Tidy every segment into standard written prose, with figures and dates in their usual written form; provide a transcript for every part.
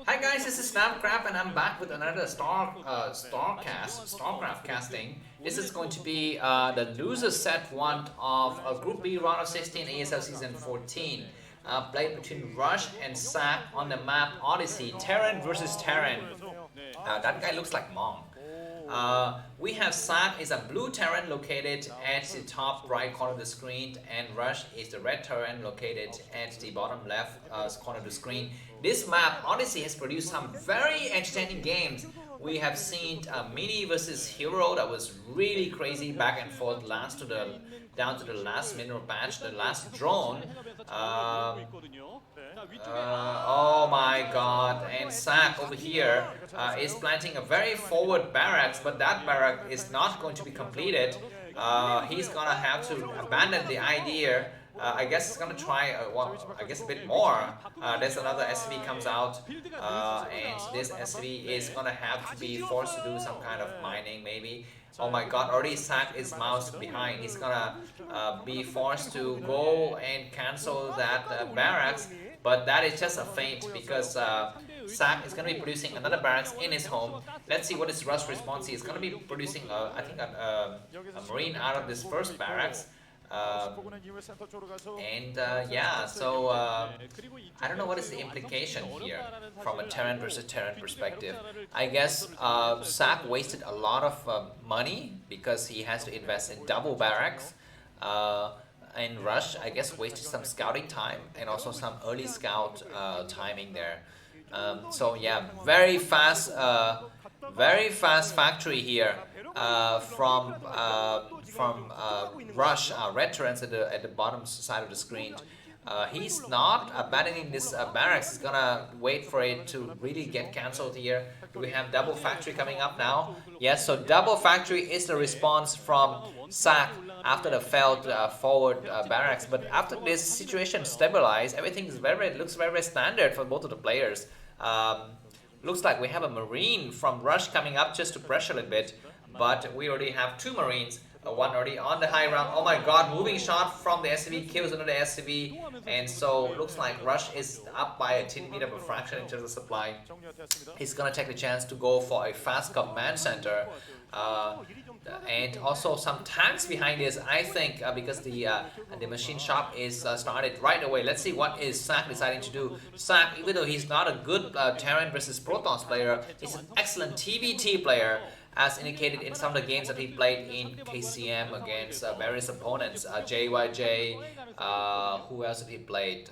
Hi guys, this is Starcraft and I'm back with another Starcraft casting. This is going to be the loser set one of Group B round of 16 ASL season 14. Played between Rush and Ssak on the map Odyssey, Terran versus Terran. That guy looks like Mom. We have Ssak is a blue Terran located at the top right corner of the screen, and Rush is the red Terran located at the bottom left corner of the screen. This map, Odyssey, has produced some very entertaining games. We have seen Mini versus Hero that was really crazy, back and forth, down to the last mineral patch, the last drone. Oh my god, and Ssak over here is planting a very forward barracks, but that barrack is not going to be completed. He's gonna have to abandon the idea. I guess he's gonna try, I guess a bit more. There's another SV comes out, and this SV is gonna have to be forced to do some kind of mining maybe. Oh my god, already Ssak is moused behind. He's gonna be forced to go and cancel that barracks, but that is just a feint because Ssak is going to be producing another barracks in his home. Let's see what his Rush response is. He's going to be producing, I think, a Marine out of this first barracks. Yeah, so I don't know what is the implication here from a Terran versus Terran perspective. I guess Ssak wasted a lot of money because he has to invest in double barracks. And Rush, I guess, wasted some scouting time and also some early scout timing there. So yeah, very fast factory here from Rush, red Terrans at the bottom side of the screen. He's not abandoning this barracks. He's gonna wait for it to really get cancelled here. Do we have double factory coming up now? Yes, so double factory is the response from Ssak after the failed forward barracks. But after this situation stabilized, everything is looks very standard for both of the players. Looks like we have a Marine from Rush coming up just to pressure a little bit, but we already have two Marines. One already on the high ground. Oh my god, moving shot from the SCV, kills another SCV, and so looks like Rush is up by a tin bit of a fraction in terms of supply. He's gonna take the chance to go for a fast command center. And also some tanks behind this, I think, because the machine shop is started right away. Let's see what is Ssak deciding to do. Ssak, even though he's not a good Terran versus Protons player, he's an excellent TVT player, as indicated in some of the games that he played in KCM against various opponents. JYJ, who else did he play?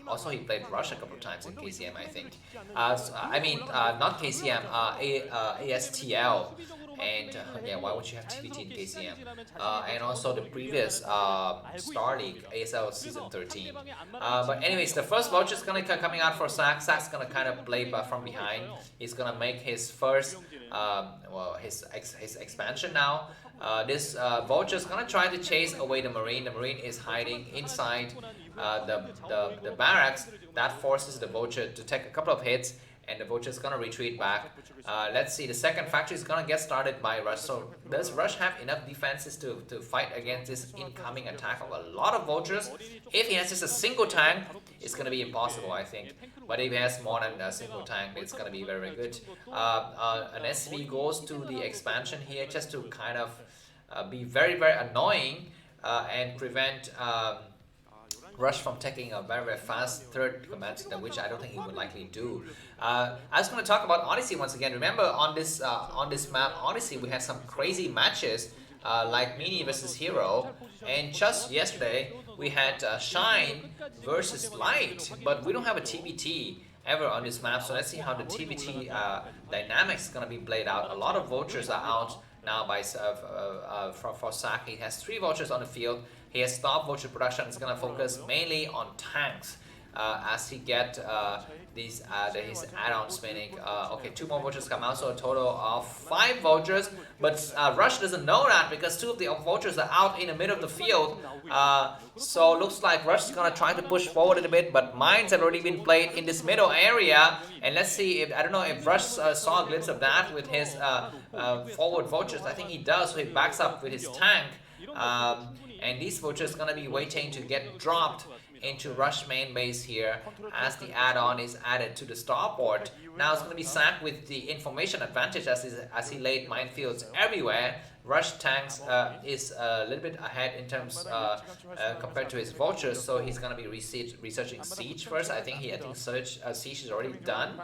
Also, he played Rush a couple of times in KCM, I think. Not KCM, ASTL. And yeah, why would you have TVT in KCM? And also the previous Star League, ASL Season 13. But anyways, the first voucher is gonna coming out for Ssak. Sak's gonna kind of play from behind. He's gonna make his first, his expansion now. This vulture is gonna try to chase away the Marine. The Marine is hiding inside the barracks. That forces the vulture to take a couple of hits, and the vulture is gonna retreat back. Let's see, the second factory is gonna get started by Rush. So does Rush have enough defenses to fight against this incoming attack of a lot of vultures? If he has just a single tank, it's gonna be impossible, I think. But if he has more than a single tank, it's gonna be very good. An SV goes to the expansion here just to kind of be very annoying and prevent Rush from taking a very fast third command center, which I don't think he would likely do. I was going to talk about Odyssey once again. Remember, on this map Odyssey, we had some crazy matches like Mini versus Hero, and just yesterday we had Shine versus Light, but we don't have a TBT ever on this map. So let's see how the TBT dynamics is going to be played out. A lot of vultures are out now by for Ssak. He has 3 vultures on the field. He has stopped vulture production. He's going to focus mainly on tanks as he get his add-on spinning. Okay, 2 more vultures come out, so a total of 5 vultures. But Rush doesn't know that because 2 of the vultures are out in the middle of the field. So looks like Rush is going to try to push forward a little bit, but mines have already been played in this middle area. And let's see if, I don't know if Rush saw a glimpse of that with his forward vultures. I think he does, so he backs up with his tank. And these vultures are going to be waiting to get dropped into Rush main base here as the add-on is added to the starport. Now it's going to be Ssak with the information advantage as he laid minefields everywhere. Rush tanks is a little bit ahead in terms compared to his vultures, so he's going to be researching siege first. I think siege is already done,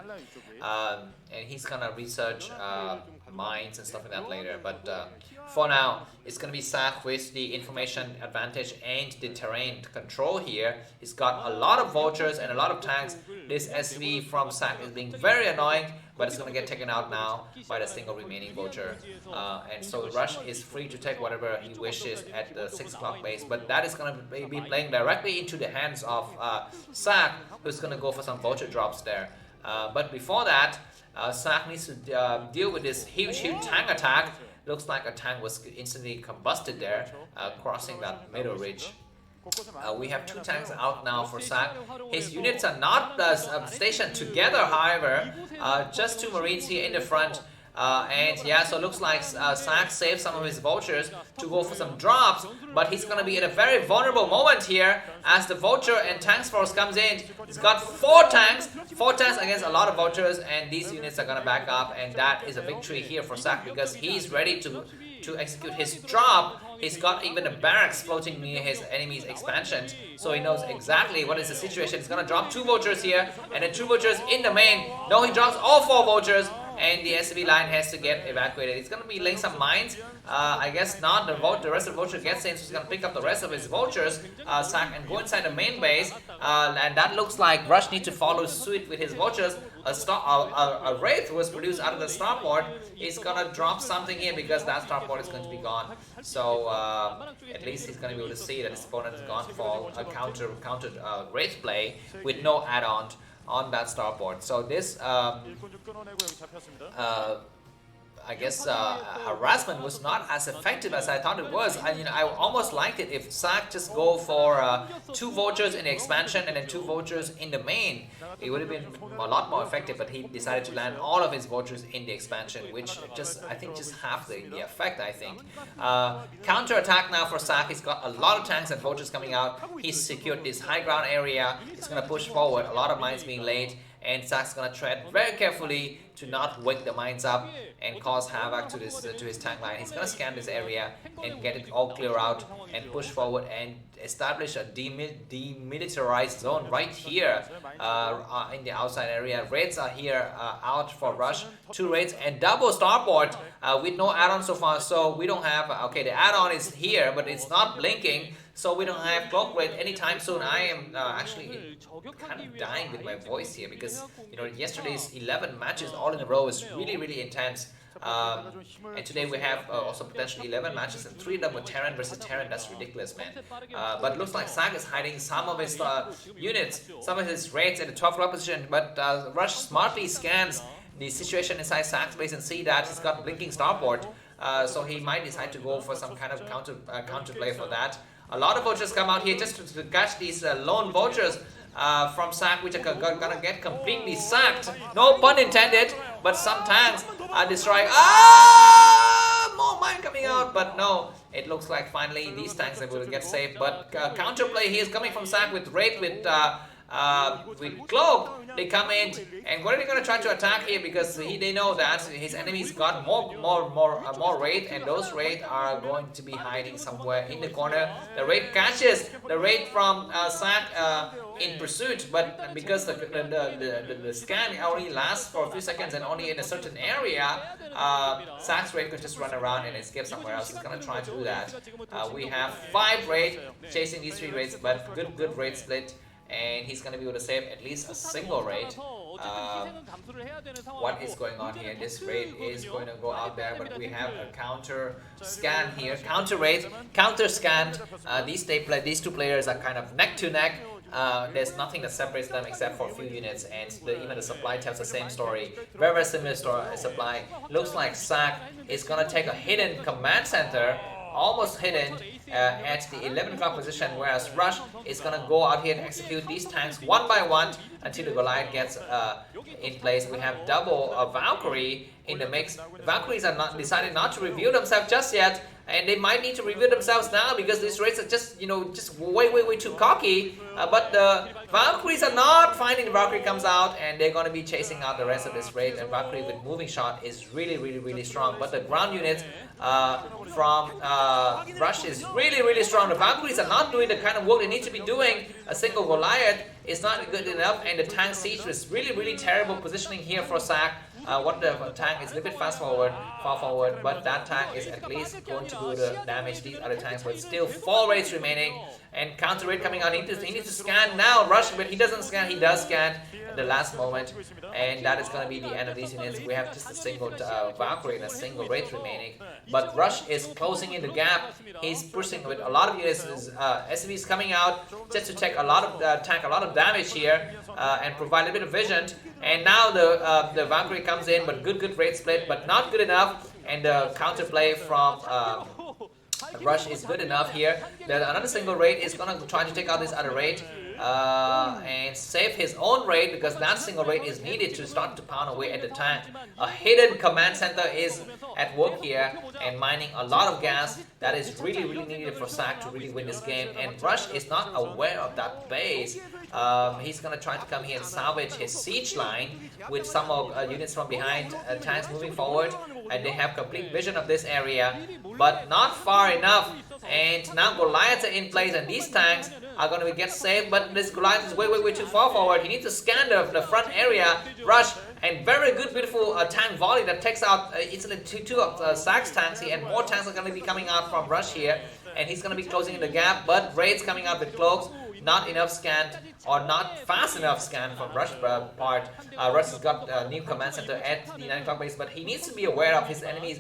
and he's going to research mines and stuff like that later. But for now, it's going to be Ssak with the information advantage and the terrain control here. He's got a lot of vultures and a lot of tanks. This SV from Ssak is being very annoying, but it's going to get taken out now by the single remaining vulture. And so Rush is free to take whatever he wishes at the 6 o'clock base, but that is going to be playing directly into the hands of Ssak, who's going to go for some vulture drops there. But before that, Ssak needs to deal with this huge tank attack. Looks like a tank was instantly combusted there, crossing that middle ridge. We have 2 tanks out now for Ssak. His units are not stationed together, however, just 2 Marines here in the front. And yeah, so it looks like Ssak saved some of his vultures to go for some drops, but he's going to be at a very vulnerable moment here as the vulture and tanks force comes in. He's got 4 tanks against a lot of vultures, and these units are going to back up, and that is a victory here for Ssak because he's ready to execute his drop. He's got even a barracks floating near his enemy's expansions, so he knows exactly what is the situation. He's going to drop 2 vultures here, and then 2 vultures in the main. No, he drops all 4 vultures, and the SCV line has to get evacuated. He's going to be laying some mines. I guess not. The rest of the vulture gets in, so he's going to pick up the rest of his vultures, Ssak, and go inside the main base. And that looks like Rush needs to follow suit with his vultures. A Wraith was produced out of the starport. He's going to drop something here because that starport is going to be gone. So at least he's going to be able to see that his opponent has gone for a countered Wraith play with no add-on on that starport. So this I guess harassment was not as effective as I thought it was. I mean, I almost liked it if Ssak just go for 2 vultures in the expansion and then 2 vultures in the main. It would have been a lot more effective, but he decided to land all of his vultures in the expansion, which I think just half the effect, I think. Counter attack now for Ssak. He's got a lot of tanks and vultures coming out. He's secured this high ground area. He's going to push forward. A lot of mines being laid. And Sak's gonna tread very carefully to not wake the mines up and cause havoc to his tank line. He's gonna scan this area and get it all clear out and push forward and establish a demilitarized zone right here in the outside area. Raids are here out for Rush. 2 raids and double starport with no add-on so far. So we don't have okay. The add-on is here, but it's not blinking. So we don't have cloak raid anytime soon. I am actually kind of dying with my voice here because yesterday's 11 matches all in a row is really intense. And today we have also potentially 11 matches and 3 of them with Terran versus Terran. That's ridiculous, man. But looks like Ssak is hiding some of his units, some of his raids at the 12th club position. But Rush smartly scans the situation inside Sak's base and see that he's got blinking starport. So he might decide to go for some kind of counter play for that. A lot of vultures come out here just to catch these lone vultures from Ssak, which are gonna get completely sacked. No pun intended, but some tanks are destroying. More mine coming out, but no. It looks like finally these tanks are going to get saved. But counterplay here is coming from Ssak with Wraith with Cloak. They come in, and what are they going to try to attack here? Because they know that his enemies got more Wraith, and those Wraith are going to be hiding somewhere in the corner. The Wraith catches the Wraith from Ssak in pursuit, but because the scan only lasts for a few seconds and only in a certain area, Sak's Wraith could just run around and escape somewhere else. He's going to try to do that. We have 5 Wraith chasing these 3 Wraiths, but good Wraith split. And he's going to be able to save at least a single raid. What is going on here? This raid is going to go out there, but we have a counter scan here. Counter raid, counter scanned. These 2 players are kind of neck to neck. There's nothing that separates them except for a few units, and even the supply tells the same story. Very similar supply. Looks like Ssak is going to take a hidden command center, almost hidden at the 11 o'clock position, whereas Rush is going to go out here and execute these tanks one by one. until the Goliath gets in place. We have double Valkyrie in the mix. The Valkyries are not decided not to reveal themselves just yet, and they might need to reveal themselves now because these raids are just just way too cocky. But the Valkyries are not finding the Valkyrie comes out, and they're going to be chasing out the rest of this raid. And Valkyrie with moving shot is really strong. But the ground units from Rush is really strong. The Valkyries are not doing the kind of work they need to be doing. A single Goliath is not good enough, and the tank siege is really terrible positioning here for Ssak. What the tank is a little bit far forward, but that tank is at least going to do the damage. These other tanks, but still 4 raids remaining, and counter raid coming out. He needs to scan now. Rush, but he doesn't scan. He does scan at the last moment, and that is going to be the end of these units. We have just a single Valkyrie and a single raid remaining, but Rush is closing in the gap. He's pushing with a lot of units. SCVs coming out just to take a lot of tank a lot of damage here and provide a little bit of vision. And now the Valkyrie comes in, but good raid split, but not good enough. And the counterplay from Rush is good enough here. Another single raid is gonna try to take out this other raid and save his own raid, because that single raid is needed to start to pound away at the tank. A hidden command center is at work here and mining a lot of gas. That is really needed for Ssak to really win this game. And Rush is not aware of that base. He's gonna try to come here and salvage his siege line with some of units from behind, tanks moving forward, and they have complete vision of this area, but not far enough. And now Goliaths are in place, and these tanks are going to get saved, but this Goliath is way too far forward. He needs to scan the front area. Rush, and very good, beautiful tank volley that takes out easily two of Ssak's tanks here, and more tanks are going to be coming out from Rush here, and he's going to be closing in the gap, but raids coming out with cloaks. Not enough scanned, or not fast enough scanned from Rush part. Rush has got a new command center at the 9 o'clock base, but he needs to be aware of his enemies,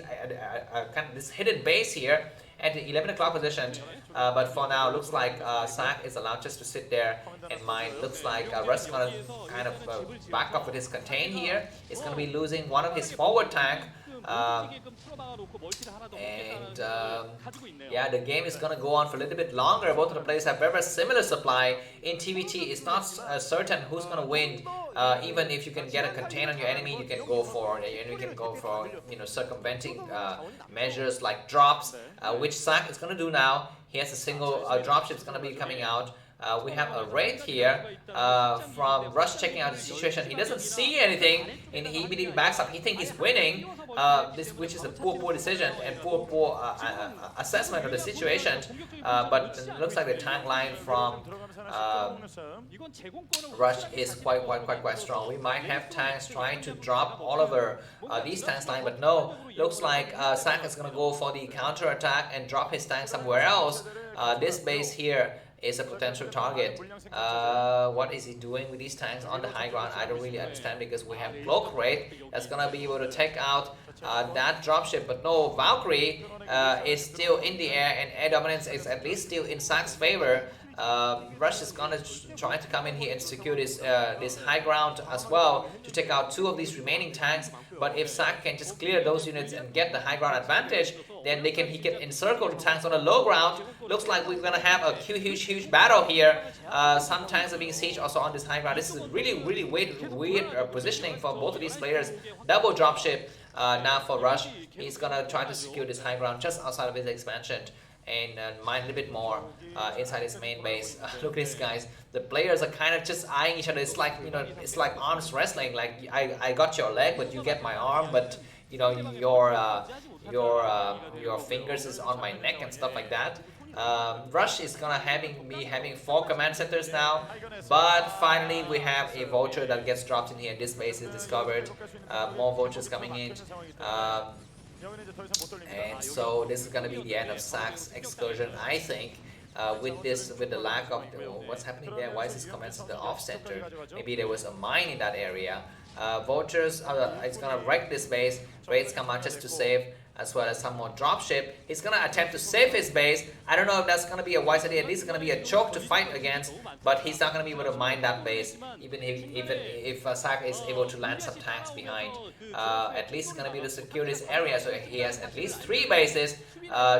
kind of this hidden base here at the 11 o'clock position. But for now, looks like Ssak is allowed just to sit there and mine. Looks like Rush is going to kind of back up with his contain here. He's going to be losing one of his forward tank. Yeah, the game is gonna go on for a little bit longer. Both of the players have very similar supply. In TVT, it's not certain who's gonna win. Even if you can get a contain on your enemy, you can go for circumventing measures like drops, which Ssak is gonna do now. He has a single dropship is gonna be coming out. We have a raid here from Rush checking out the situation. He doesn't see anything, and he immediately backs up. He thinks he's winning, which is a poor decision and poor assessment of the situation. But it looks like the tank line from Rush is quite strong. We might have tanks trying to drop all over these tanks line, but no. Looks like Ssak is going to go for the counter attack and drop his tank somewhere else. This base here is a potential target. What is he doing with these tanks on the high ground? I don't really understand, because we have Cloak Raid that's gonna be able to take out that dropship, but no, Valkyrie is still in the air, and air dominance is at least still in Ssak's favor. Rush is gonna try to come in here and secure this high ground as well to take out 2 of these remaining tanks. But if Ssak can just clear those units and get the high ground advantage, then he can encircle the tanks on the low ground. Looks like we're gonna have a huge battle here. Some tanks are being sieged also on this high ground. This is really weird positioning for both of these players. Double dropship now for Rush. He's gonna try to secure this high ground just outside of his expansion and mine a little bit more inside his main base. Look at these guys. The players are kind of just eyeing each other. It's like, it's like arms wrestling. Like I got your leg, but you get my arm, but your fingers is on my neck and stuff like that. Rush is gonna be having 4 command centers now, but finally we have a vulture that gets dropped in here. This base is discovered. More vultures coming in. And so this is going to be the end of Ssak's excursion, I think. With the lack of what's happening there. Why is this command center off center? Maybe there was a mine in that area. Vultures, it's going to wreck this base. Raids come out just to save. as well as some more dropship. He's gonna attempt to save his base. I don't know if that's gonna be a wise idea. At least it's gonna be a choke to fight against, but he's not gonna be able to mine that base, even if Ssak is able to land some tanks behind. At least he's gonna be able to secure this area, so he has at least 3 bases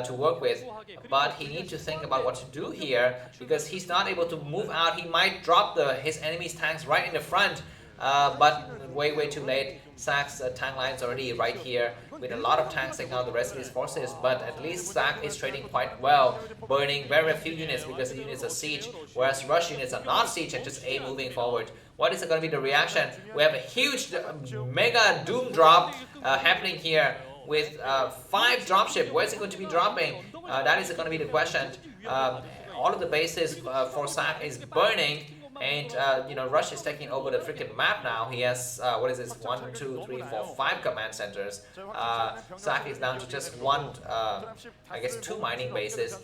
to work with. But he needs to think about what to do here, because he's not able to move out. He might drop his enemy's tanks right in the front, but way too late. Ssak's tank line is already right here with a lot of tanks taking out the rest of his forces, but at least Ssak is trading quite well, burning very few units because the units are siege, whereas rush units are not siege and just moving forward. What is going to be the reaction? We have a huge mega doom drop happening here with 5 dropship. Where is it going to be dropping? That is going to be the question. All of the bases for Ssak is burning. And Rush is taking over the freaking map now. He has what is this? 1, 2, 3, 4, 5 command centers. Ssak is down to just one, I guess 2 mining bases.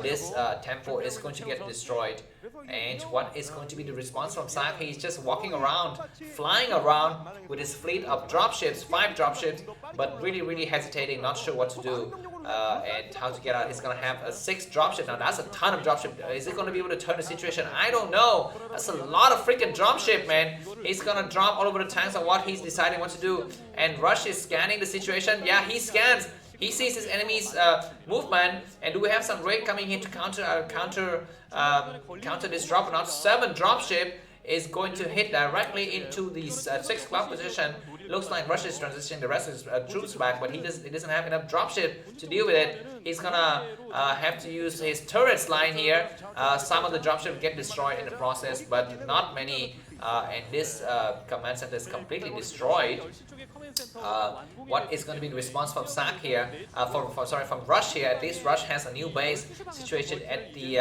This temple is going to get destroyed. And what is going to be the response from Ssak? He's just walking around, flying around with his fleet of dropships, 5 dropships, but really hesitating, not sure what to do. And how to get out. He's gonna have a 6 dropship. Now that's a ton of dropship. Is it gonna be able to turn the situation? I don't know. That's a lot of freaking dropship, man. He's gonna drop all over the tanks on what he's deciding what to do. And Rush is scanning the situation. Yeah, he scans. He sees his enemy's movement. And do we have some raid coming in to counter this drop? Now 7 dropship is going to hit directly into the 6 clock position. Looks like Russia is transitioning the rest of his troops back, but he doesn't have enough dropship to deal with it. He's gonna have to use his turrets line here. Some of the dropship get destroyed in the process, but not many. And this command center is completely destroyed. What is going to be the response from Ssak here? From Rush here. At least Rush has a new base situated at the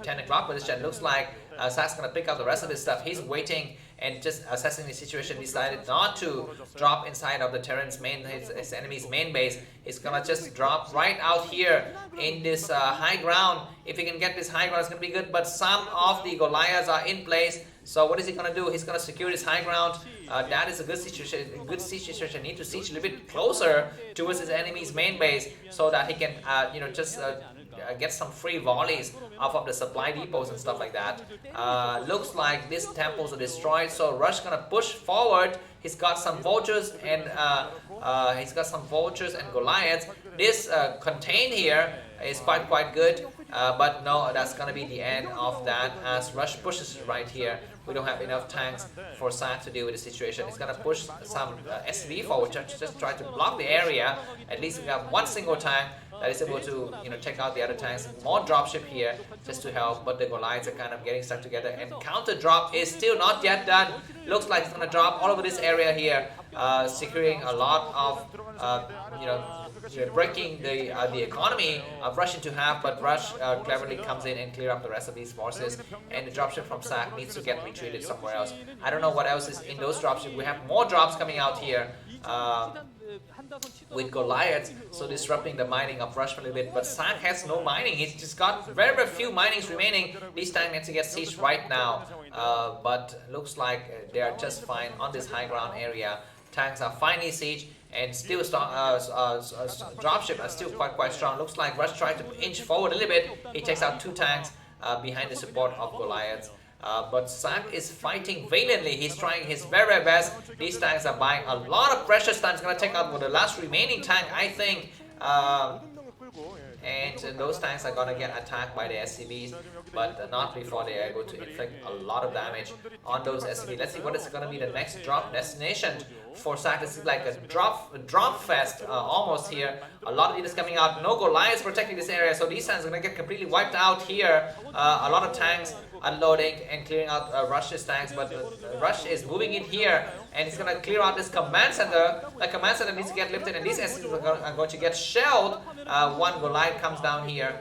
10 o'clock position. Looks like Ssak's going to pick up the rest of his stuff. He's waiting and just assessing the situation. Decided not to drop inside of the Terran's his enemy's main base. He's gonna just drop right out here in this high ground. If he can get this high ground, it's gonna be good. But some of the Goliaths are in place. So what is he gonna do? He's gonna secure this high ground. That is a good situation. Good siege situation. Need to siege a little bit closer towards his enemy's main base so that he can, get some free volleys off of the supply depots and stuff like that. Looks like these temples are destroyed, so Rush gonna push forward. He's got some vultures and Goliaths. This contain here is quite good, but no, that's gonna be the end of that as Rush pushes right here. We don't have enough tanks for Ssak to deal with the situation. He's gonna push some SV forward to just try to block the area. At least we have one single tank that is able to take out the other tanks. More dropship here just to help, but the Goliaths are kind of getting stuck together. And counter drop is still not yet done. Looks like it's gonna drop all over this area here, securing a lot of breaking the economy of Rush into half, but Rush cleverly comes in and clear up the rest of these forces, and the dropship from Ssak needs to get retreated somewhere else. I don't know what else is in those dropships. We have more drops coming out here with Goliaths, so disrupting the mining of Rush for a little bit, but Ssak has no mining. He's just got very few minings remaining. This tank needs to get sieged right now, but looks like they are just fine on this high ground area. Tanks are finally sieged, and still dropship are still quite strong. Looks like Rush tried to inch forward a little bit. He takes out 2 tanks behind the support of Goliaths. But Ssak is fighting valiantly. He's trying his very best. These tanks are buying a lot of precious time. He's going to take out the last remaining tank, I think. And those tanks are going to get attacked by the SCVs, but not before they are able to inflict a lot of damage on those SCVs. Let's see what is going to be the next drop destination for Ssak. This is like a drop fest almost here. A lot of units coming out. No Goliaths protecting this area, so these tanks are going to get completely wiped out here. A lot of tanks unloading and clearing out Rush's tanks, but Rush is moving in here and he's going to clear out this command center. The command center needs to get lifted, and these SCVs are going to get shelled. One Goliath comes down here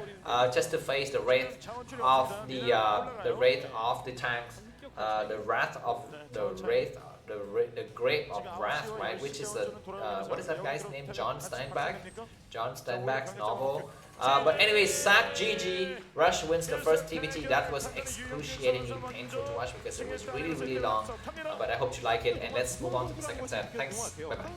just to face the wraith of the tanks, the wrath of the wraith. The Grape of Wrath, right? Which is what is that guy's name? John Steinbeck's novel. But anyways, Ssak GG. Rush wins the first TVT. That was excruciatingly painful to watch because it was really long. But I hope you like it, and let's move on to the second set. Thanks. Bye bye.